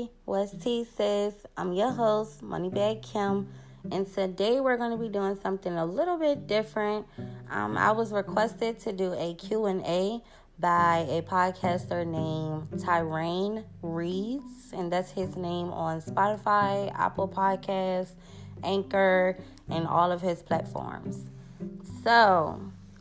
Hey, what's Tea Sis? I'm your host, MoneyyBaggKim, and today we're going to be doing something a little bit different. I was requested to do a Q&A by a podcaster named Tyrone Reads, and that's his name on Spotify, Apple Podcasts, Anchor, and all of his platforms. So,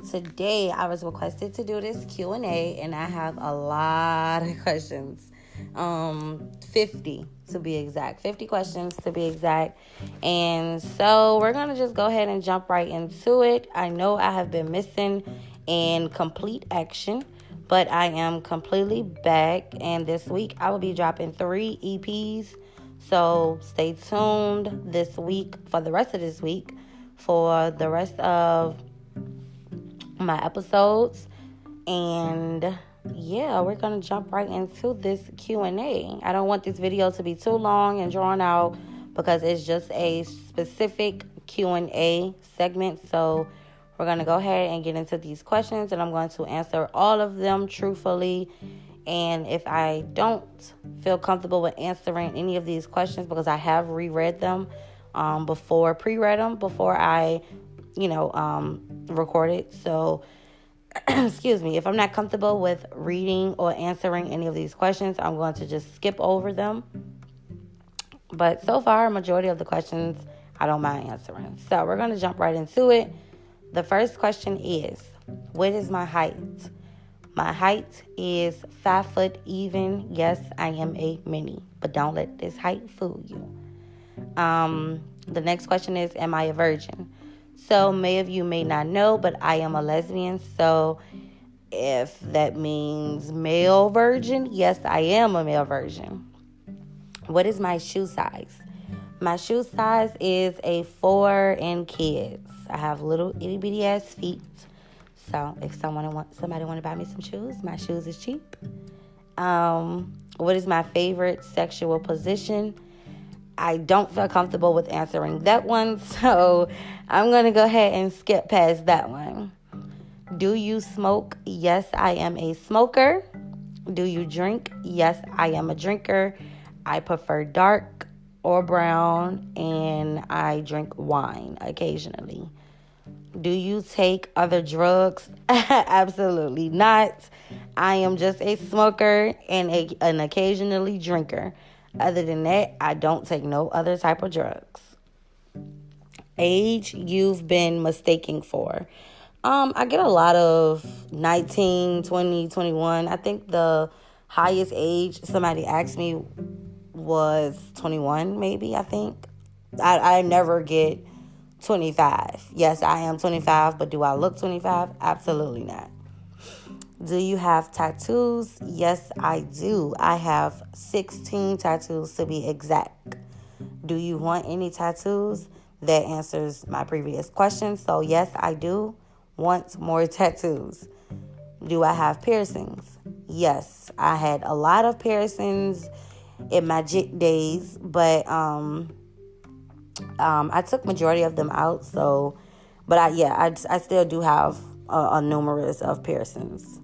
today I was requested to do this Q&A, and I have a lot of questions. 50 to be exact. 50 questions to be exact. And so we're going to just go ahead and jump right into it. I know I have been missing in complete action, but I am completely back. And this week I will be dropping 3 EPs. So stay tuned this week for the rest of this week for the rest of my episodes. And yeah, we're going to jump right into this Q&A. I don't want this video to be too long and drawn out because it's just a specific Q&A segment. So we're going to go ahead and get into these questions, and I'm going to answer all of them truthfully. And if I don't feel comfortable with answering any of these questions, because I have reread them pre-read them before I, recorded. So excuse me, if I'm not comfortable with reading or answering any of these questions, I'm going to just skip over them. But so far, majority of the questions I don't mind answering. So we're going to jump right into it. The first question is, what is my height? My height is 5 foot even. Yes, I am a mini, but don't let this height fool you. The next question is, am I a virgin? So many of you may not know, but I am a lesbian. So if that means male virgin, yes, I am a male virgin. What is my shoe size? My shoe size is a 4 in kids. I have little itty bitty ass feet. So if somebody want to buy me some shoes, my shoes is cheap. What is my favorite sexual position? I don't feel comfortable with answering that one, so I'm going to go ahead and skip past that one. Do you smoke? Yes, I am a smoker. Do you drink? Yes, I am a drinker. I prefer dark or brown, and I drink wine occasionally. Do you take other drugs? Absolutely not. I am just a smoker and an occasionally drinker. Other than that, I don't take no other type of drugs. Age you've been mistaken for. I get a lot of 19, 20, 21. I think the highest age somebody asked me was 21, maybe, I think. I never get 25. Yes, I am 25, but do I look 25? Absolutely not. Do you have tattoos? Yes, I do. I have 16 tattoos to be exact. Do you want any tattoos? That answers my previous question. So yes, I do want more tattoos. Do I have piercings? Yes, I had a lot of piercings in my jit days, but I took majority of them out. So, but I still do have a numerous of piercings.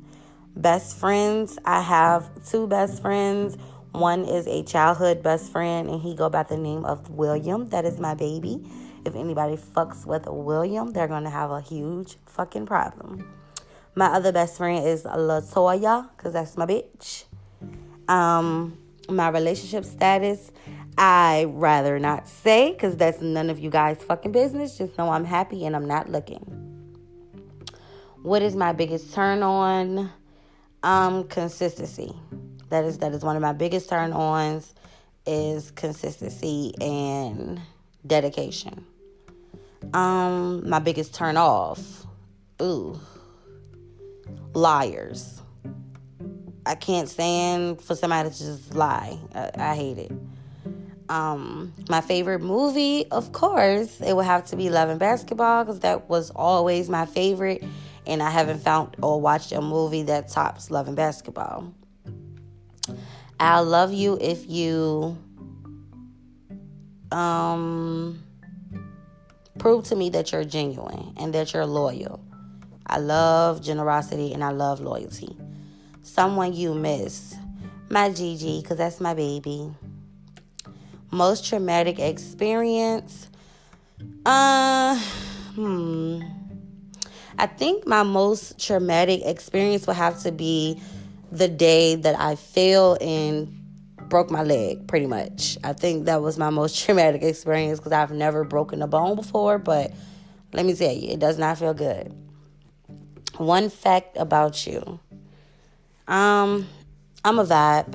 Best friends, I have 2 best friends. One is a childhood best friend, and he go by the name of William. That is my baby. If anybody fucks with William, they're going to have a huge fucking problem. My other best friend is LaToya, because that's my bitch. My relationship status, I rather not say, because that's none of you guys' fucking business. Just know I'm happy and I'm not looking. What is my biggest turn on? Consistency. That is one of my biggest turn-ons is consistency and dedication. My biggest turn-off. Liars. I can't stand for somebody to just lie. I hate it. My favorite movie, of course, it would have to be Love and Basketball, because that was always my favorite. And I haven't found or watched a movie that tops Love and Basketball. I'll love you if you prove to me that you're genuine and that you're loyal. I love generosity and I love loyalty. Someone you miss. My Gigi, because that's my baby. Most traumatic experience. Uh, hmm. I think my most traumatic experience would have to be the day that I fell and broke my leg, pretty much. I think that was my most traumatic experience because I've never broken a bone before, but let me tell you, it does not feel good. One fact about you. I'm a vibe.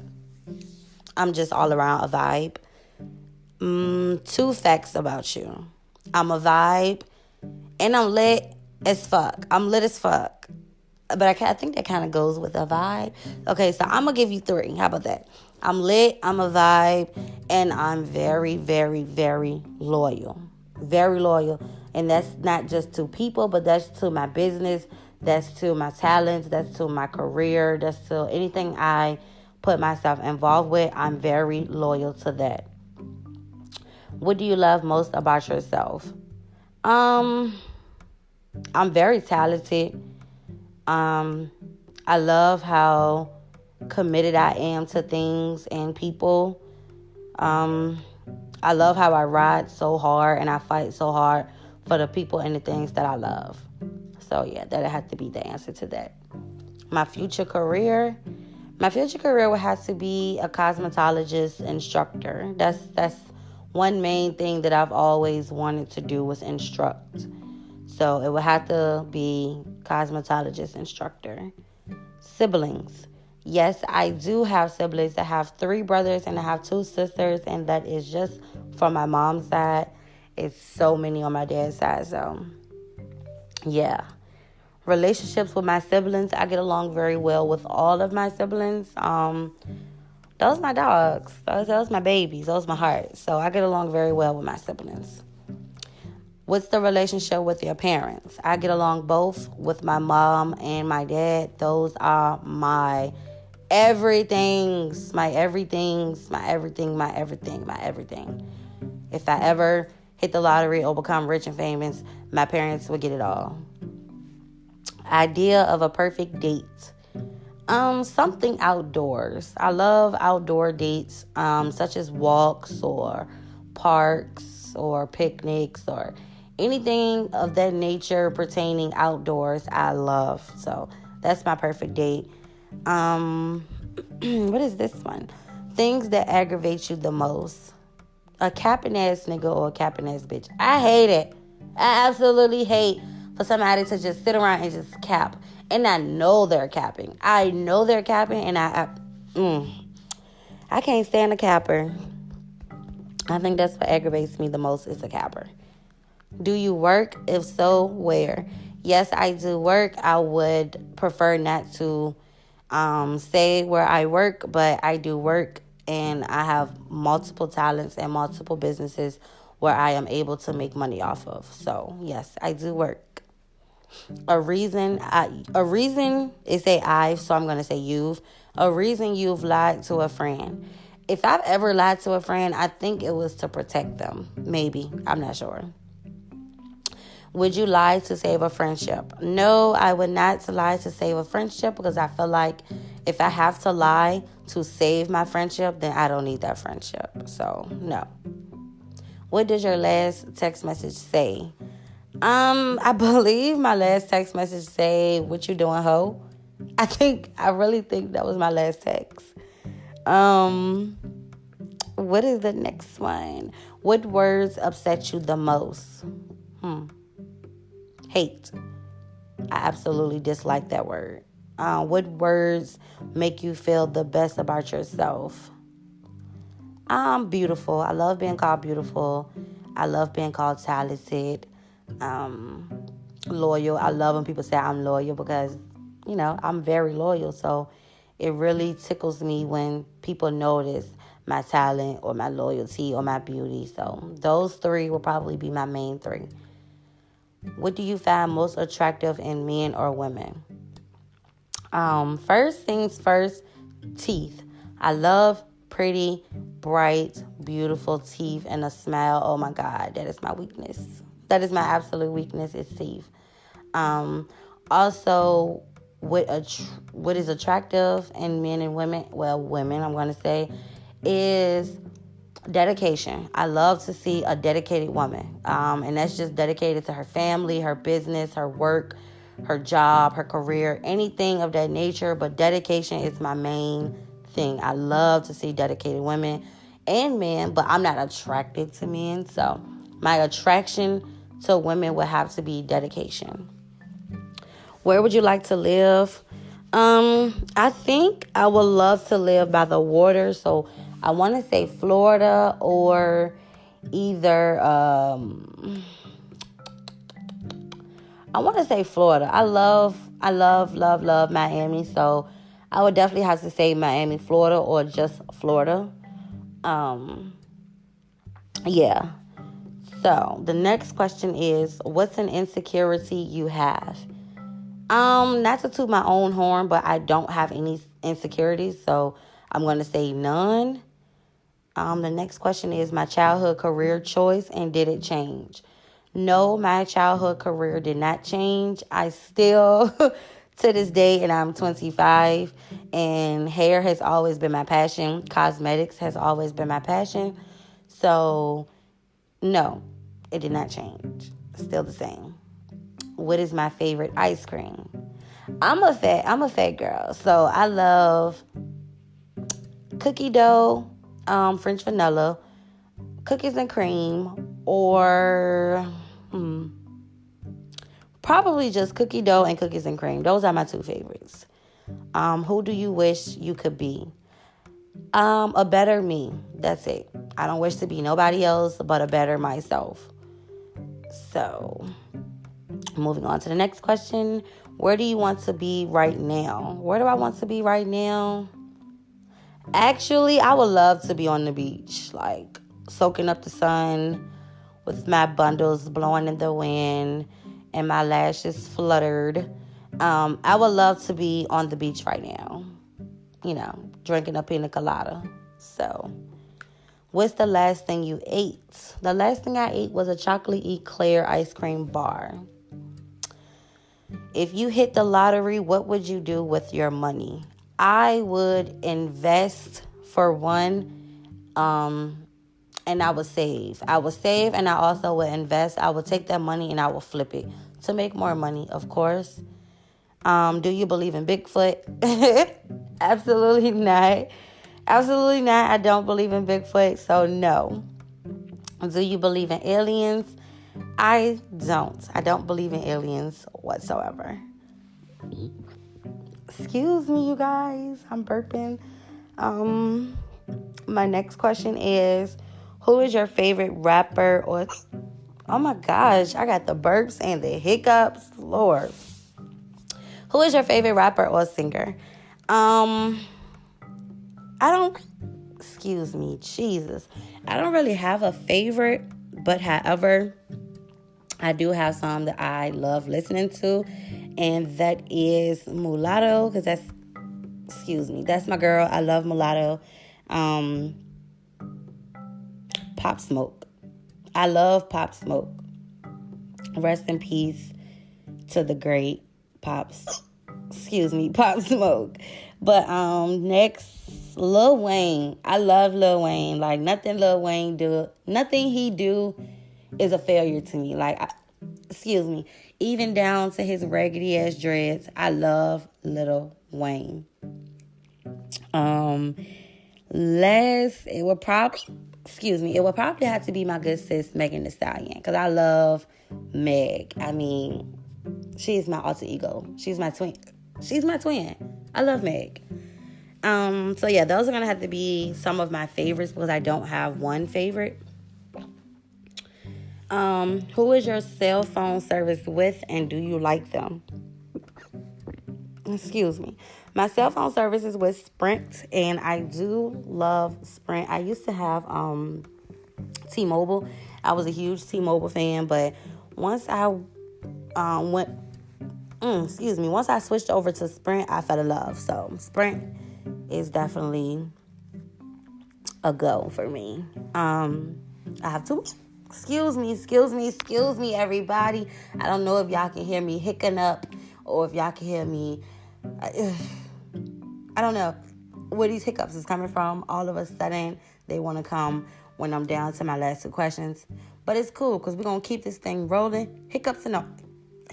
I'm just all around a vibe. Two facts about you. I'm a vibe, and I'm lit as fuck. I'm lit as fuck. But I think that kind of goes with a vibe. Okay, so I'm going to give you three. How about that? I'm lit, I'm a vibe, and I'm very, very, very loyal. Very loyal. And that's not just to people, but that's to my business. That's to my talents. That's to my career. That's to anything I put myself involved with. I'm very loyal to that. What do you love most about yourself? Um, I'm very talented. Um, I love how committed I am to things and people. Um, I love how I ride so hard and I fight so hard for the people and the things that I love. So yeah, that'll have to be the answer to that. My future career. My future career would have to be a cosmetologist instructor. That's one main thing that I've always wanted to do was instruct. So it would have to be cosmetologist instructor. Siblings. Yes, I do have siblings. I have three brothers and I have two sisters, and that is just from my mom's side. It's so many on my dad's side. So yeah. Relationships with my siblings. I get along very well with all of my siblings. Those my dogs. Those my babies. Those my heart. So I get along very well with my siblings. What's the relationship with your parents? I get along both with my mom and my dad. Those are my everythings, my everythings, my everything, my everything, my everything. If I ever hit the lottery or become rich and famous, my parents would get it all. Idea of a perfect date. Something outdoors. I love outdoor dates, such as walks or parks or picnics or anything of that nature pertaining outdoors. I love. So that's my perfect date. Um, what is this one? Things that aggravate you the most. A capping ass nigga or a capping ass bitch. I hate it. I absolutely hate for somebody to just sit around and just cap. And I know they're capping. I know they're capping, and I can't stand a capper. I think that's what aggravates me the most is a capper. Do you work? If so, where? Yes, I do work. I would prefer not to say where I work, but I do work, and I have multiple talents and multiple businesses where I am able to make money off of. So yes, I do work. A reason is say I, so I'm gonna say you've. A reason you've lied to a friend. If I've ever lied to a friend, I think it was to protect them. Maybe. I'm not sure. Would you lie to save a friendship? No, I would not lie to save a friendship because I feel like if I have to lie to save my friendship, then I don't need that friendship. So, no. What does your last text message say? I believe my last text message say, "What you doing, ho?" I really think that was my last text. Um, what is the next one? What words upset you the most? Hate. I absolutely dislike that word. What words make you feel the best about yourself? I'm beautiful. I love being called beautiful. I love being called talented. Um, Loyal. I love when people say I'm loyal because, I'm very loyal. So it really tickles me when people notice my talent or my loyalty or my beauty. So those three will probably be my main three. What do you find most attractive in men or women? First things first, teeth. I love pretty, bright, beautiful teeth and a smile. Oh my God, that is my weakness. That is my absolute weakness is teeth. Also, what is attractive in men and women? Well, women, I'm going to say, is Dedication. I love to see a dedicated woman. And that's just dedicated to her family, her business, her work, her job, her career, anything of that nature. But dedication is my main thing. I love to see dedicated women and men, but I'm not attracted to men. So my attraction to women would have to be dedication. Where would you like to live? I think I would love to live by the water. So I want to say Florida or either I want to say Florida. I love Miami. So I would definitely have to say Miami, Florida, or just Florida. Um, yeah. So the next question is, what's an insecurity you have? Not to toot my own horn, but I don't have any insecurities, so I'm gonna say none. The next question is my childhood career choice and did it change? No, my childhood career did not change. I still, to this day, and I'm 25, and hair has always been my passion. Cosmetics has always been my passion. So, no, it did not change. Still the same. What is my favorite ice cream? I'm a fat girl, so I love cookie dough, French vanilla, cookies and cream, or probably just cookie dough and cookies and cream. Those are my two favorites. Who do you wish you could be? A better me. That's it. I don't wish to be nobody else but a better myself. So, moving on to the next question. Where do you want to be right now? Where do I want to be right now? Actually, I would love to be on the beach, like soaking up the sun with my bundles blowing in the wind and my lashes fluttered. I would love to be on the beach right now, drinking a pina colada. So, what's the last thing you ate? The last thing I ate was a chocolate eclair ice cream bar. If you hit the lottery, what would you do with your money? I would invest for one, and I would save. I would save and I also would invest. I would take that money and I will flip it to make more money, of course. Do you believe in Bigfoot? Absolutely not. Absolutely not. I don't believe in Bigfoot, so no. Do you believe in aliens? I don't. I don't believe in aliens whatsoever. Excuse me, you guys. I'm burping. My next question is, who is your favorite rapper or... Oh my gosh, I got the burps and the hiccups. Lord. Who is your favorite rapper or singer? I don't... Excuse me, Jesus. I don't really have a favorite, but however, I do have some that I love listening to, and that is Mulatto, because that's my girl. I love Mulatto. Pop Smoke. I love Pop Smoke. Rest in peace to the great Pop Smoke. But next, Lil Wayne. I love Lil Wayne. Like nothing he do is a failure to me. Even down to his raggedy ass dreads, I love Lil Wayne. It would probably have to be my good sis Megan Thee Stallion, because I love Meg. I mean, she's my alter ego. She's my twin. I love Meg. So yeah, those are gonna have to be some of my favorites because I don't have one favorite. Who is your cell phone service with, and do you like them? Excuse me. My cell phone service is with Sprint, and I do love Sprint. I used to have T-Mobile. I was a huge T-Mobile fan, but once I once I switched over to Sprint, I fell in love. So Sprint is definitely a go for me. I have to. Excuse me, everybody. I don't know if y'all can hear me hiccupping up or if y'all can hear me. I don't know where these hiccups is coming from. All of a sudden, they want to come when I'm down to my last 2 questions. But it's cool because we're going to keep this thing rolling. Hiccups and all.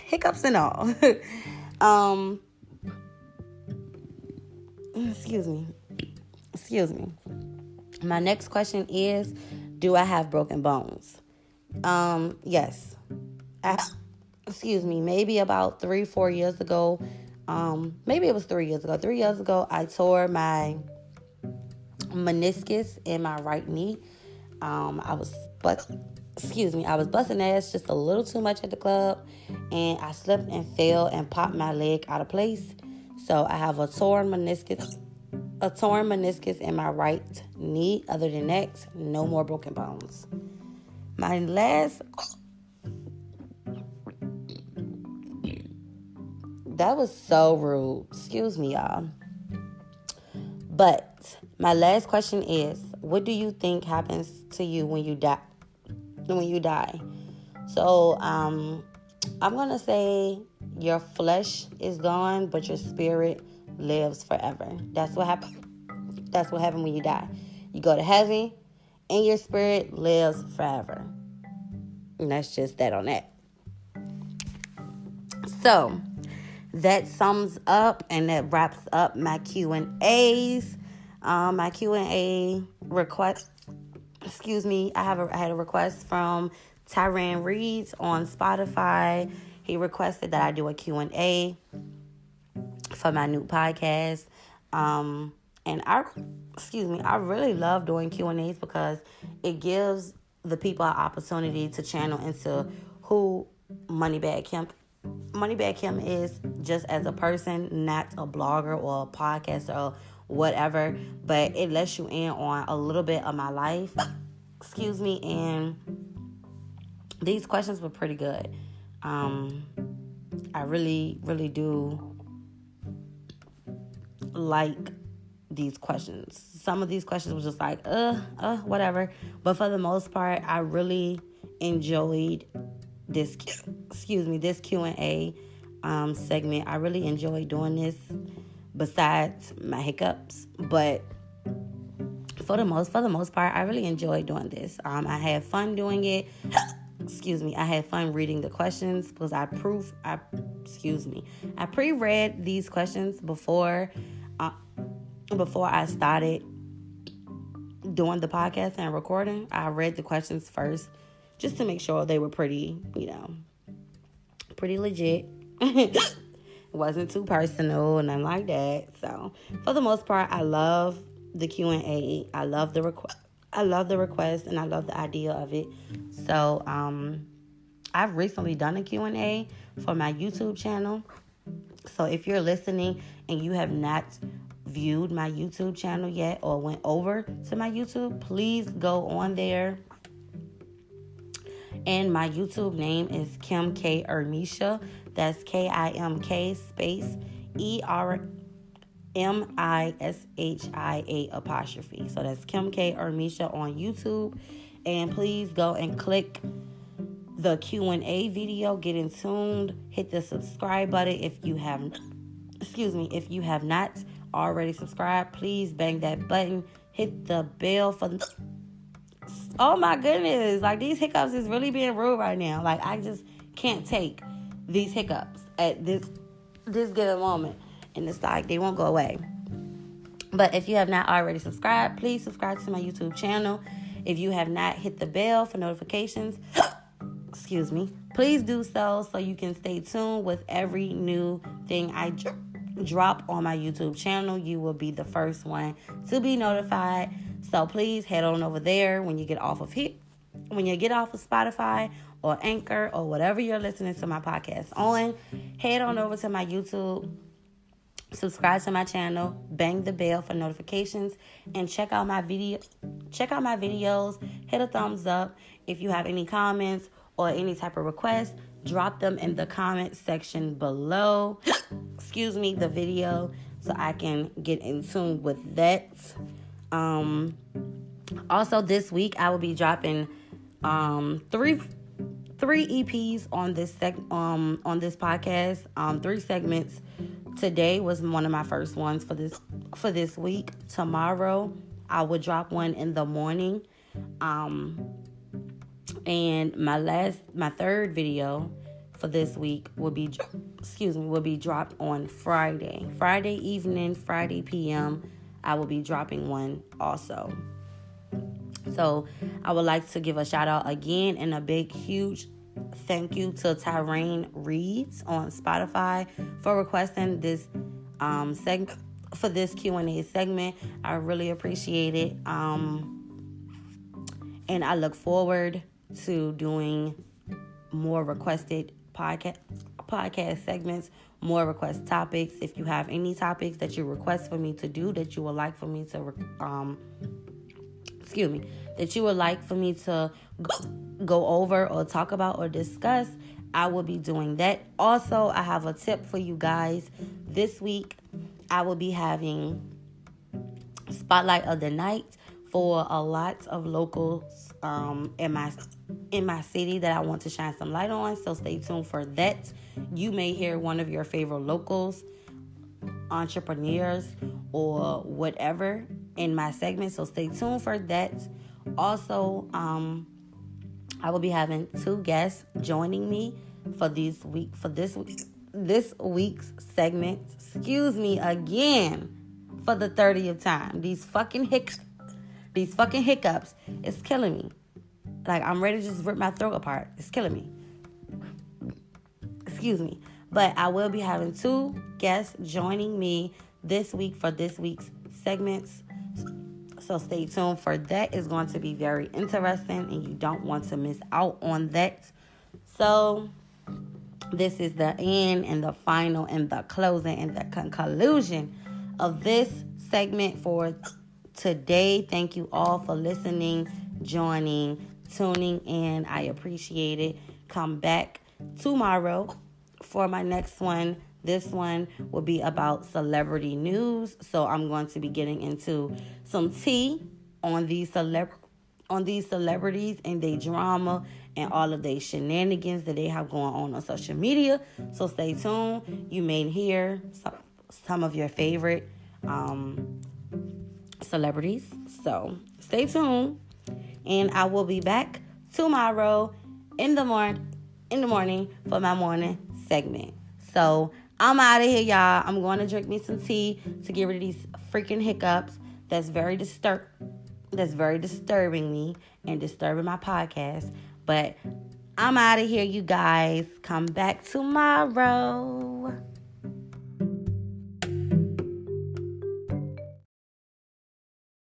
Hiccups and all. Excuse me. Excuse me. My next question is, do I have broken bones? Yes. Excuse me. Maybe about 3-4 years ago. Maybe it was 3 years ago. 3 years ago, I tore my meniscus in my right knee. I was busting ass just a little too much at the club, and I slipped and fell and popped my leg out of place. So I have a torn meniscus in my right knee. Other than that, no more broken bones. My last... That was so rude. Excuse me, y'all. But my last question is, what do you think happens to you when you die? So, I'm going to say your flesh is gone, but your spirit lives forever. That's what happens. That's what happens when you die. You go to heaven, and your spirit lives forever. And that's just that on that. So, that sums up and that wraps up my Q&As. My Q&A request. Excuse me. I had a request from Tyran Reeds on Spotify. He requested that I do a Q&A for my new podcast. And I really love doing Q&As because it gives the people an opportunity to channel into who MoneyyBaggKim is, just as a person, not a blogger or a podcaster or whatever, but it lets you in on a little bit of my life. Excuse me. And these questions were pretty good. I really, really do like these questions. Some of these questions were just like, whatever. But for the most part, I really enjoyed this Q&A segment. I really enjoy doing this, besides my hiccups. But for the most part, I really enjoy doing this. I had fun doing it. I had fun reading the questions because I pre-read these questions before I started doing the podcast and recording. I read the questions first just to make sure they were pretty legit. It wasn't too personal and nothing like that. So for the most part, I love the Q&A. I love the request, and I love the idea of it. So I've recently done a Q&A for my YouTube channel. So if you're listening and you have not viewed my YouTube channel yet or went over to my YouTube, please go on there. And my YouTube name is Kim K. Ermisha. That's KIMK space ERMISHIA'. So that's Kim K. Ermisha on YouTube. And please go and click the Q&A video. Get in tuned. Hit the subscribe button if you have not already subscribed. Please bang that button. Hit the bell for the... Oh my goodness. Like, these hiccups is really being rude right now. Like, I just can't take these hiccups at this given moment. And it's like, they won't go away. But if you have not already subscribed, please subscribe to my YouTube channel. If you have not hit the bell for notifications, please do so you can stay tuned with every new thing I drop on my YouTube channel. You will be the first one to be notified. So please head on over there when you get off of Spotify or Anchor or whatever you're listening to my podcast on. Head on over to my YouTube, subscribe to my channel, bang the bell for notifications, and check out my videos. Hit a thumbs up. If you have any comments or any type of requests, drop them in the comment section below. The video, so I can get in tune with that. Also this week I will be dropping three EPs on this podcast. 3 segments. Today was one of my first ones for this week. Tomorrow I will drop one in the morning. And my third video for this week will be dropped on Friday evening, Friday PM. I will be dropping one also. So I would like to give a shout out again and a big, huge thank you to Tyrone Reeds on Spotify for requesting this segment for this Q&A segment. I really appreciate it. And I look forward to doing more requested podcast segments, more request topics. If you have any topics that you request for me to do, that you would like for me to go over or talk about or discuss, I will be doing that. Also, I have a tip for you guys. This week, I will be having Spotlight of the Night for a lot of locals in my city that I want to shine some light on. So stay tuned for that. You may hear one of your favorite locals, entrepreneurs, or whatever in my segment. So stay tuned for that. Also, I will be having 2 guests joining me for this week's segment. Excuse me again for the 30th time. These fucking hiccups is killing me. Like, I'm ready to just rip my throat apart. It's killing me. Excuse me. But I will be having 2 guests joining me this week for this week's segments. So stay tuned for that. It's going to be very interesting and you don't want to miss out on that. So this is the end and the final and the closing and the conclusion of this segment for today. Thank you all for listening, joining, tuning in. I appreciate it. Come back tomorrow for my next one. This one will be about celebrity news. So I'm going to be getting into some tea on these celebrities and their drama and all of their shenanigans that they have going on social media. So stay tuned. You may hear some of your favorite celebrities. So stay tuned. And I will be back tomorrow in the morning for my morning segment. So I'm out of here, y'all. I'm going to drink me some tea to get rid of these freaking hiccups. That's very disturbing me and disturbing my podcast. But I'm out of here, you guys. Come back tomorrow.